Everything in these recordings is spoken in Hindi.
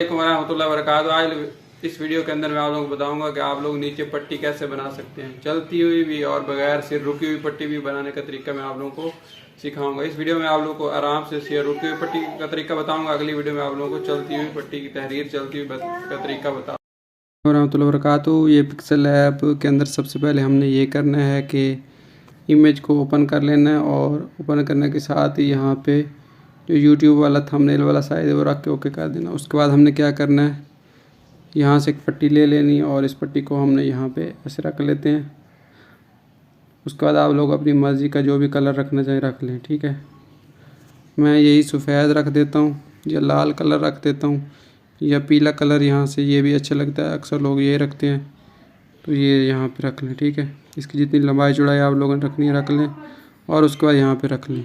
वरहमतुल्लाहि वबरकातुहू। आज इस वीडियो के अंदर मैं आप लोगों को बताऊंगा कि आप लोग नीचे पट्टी कैसे बना सकते हैं, चलती हुई भी और बगैर सिर रुकी हुई पट्टी भी बनाने का तरीका मैं आप लोगों को सिखाऊंगा। इस वीडियो में आप लोगों को आराम से रुकी हुई पट्टी का तरीका बताऊंगा। अगली वीडियो में आप लोगों को चलती हुई पट्टी की तहरीर, चलती हुई का तरीका बताऊंगा। वरहमतुल्लाहि वबरकातुहू। ये पिक्सल ऐप के अंदर सबसे पहले हमने ये करना है कि इमेज को ओपन कर लेना है और ओपन करने के साथ ही यहाँ पे जो यूट्यूब वाला थंबनेल वाला साइज है वो रख के ओके कर देना। उसके बाद हमने क्या करना है, यहाँ से एक पट्टी ले लेनी है और इस पट्टी को हमने यहाँ पे ऐसे रख लेते हैं। उसके बाद आप लोग अपनी मर्ज़ी का जो भी कलर रखना चाहें रख लें, ठीक है। मैं यही सफ़ेद रख देता हूँ या लाल कलर रख देता हूँ या पीला कलर, यहाँ से ये भी अच्छा लगता है, अक्सर लोग ये रखते हैं, तो ये यहाँ पे रख लें, ठीक है। इसकी जितनी लंबाई चौड़ाई आप लोगों ने रखनी है रख लें और उसके बाद यहाँ पे रख लें।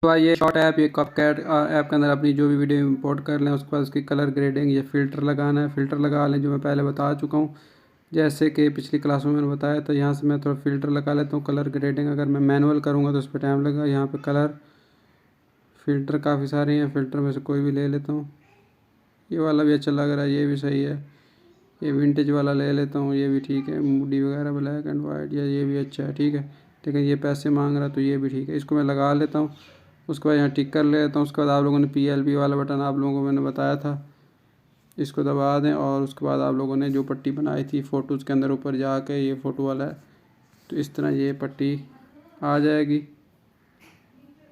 तो ये शॉर्ट ऐप, ये कपकट ऐप के अंदर अपनी जो भी वीडियो इंपोर्ट कर लें, उसके बाद उसकी कलर ग्रेडिंग या फ़िल्टर लगाना है, फ़िल्टर लगा लें जो मैं पहले बता चुका हूँ। जैसे कि पिछली क्लास में मैंने बताया, तो यहाँ से मैं थोड़ा फ़िल्टर लगा लेता हूँ। कलर ग्रेडिंग अगर मैं मैनुअल करूँगा तो उस पर टाइम लगेगा। यहाँ पे कलर फ़िल्टर काफ़ी सारे हैं, फ़िल्टर में से कोई भी ले लेता हूँ। ये वाला भी अच्छा लग रहा है, ये भी सही है। ये विंटेज वाला ले लेता हूँ, ये भी ठीक है। मूडी वगैरह ब्लैक एंड वाइट, या ये भी अच्छा है, ठीक है। लेकिन ये पैसे मांग रहा है तो ये भी ठीक है, इसको मैं लगा लेता हूँ। उसके बाद यहाँ टिक कर लेता हूँ। उसके बाद आप लोगों ने PLB वाला बटन आप लोगों को मैंने बताया था, इसको दबा दें और उसके बाद आप लोगों ने जो पट्टी बनाई थी फ़ोटोज़ के अंदर ऊपर जाके, ये फ़ोटो वाला है, तो इस तरह ये पट्टी आ जाएगी।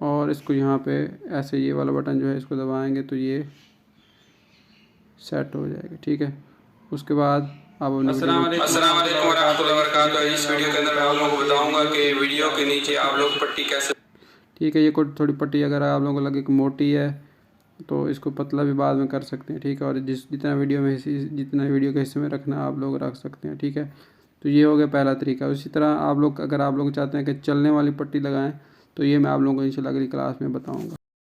और इसको यहाँ पे ऐसे ये वाला बटन जो है इसको दबाएंगे तो ये सेट हो जाएगी, ठीक है। उसके बाद अब अस्सलाम वालेकुम वरहमतुल्लाहि वबरकातुहू। इस वीडियो के अंदर मैं आप लोगों को बताऊंगा कि वीडियो के नीचे आप लोग पट्टी कैसे, ठीक है। ये थोड़ी पट्टी अगर आप लोगों को लगे कि मोटी है तो इसको पतला भी बाद में कर सकते हैं, ठीक है। और जितना वीडियो के हिस्से में रखना है आप लोग रख सकते हैं, ठीक है। तो ये हो गया पहला तरीका। उसी तरह आप लोग अगर आप लोग चाहते हैं कि चलने वाली पट्टी लगाएं तो ये मैं आप लोगों को इंशाल्लाह अगली क्लास में बताऊँगा।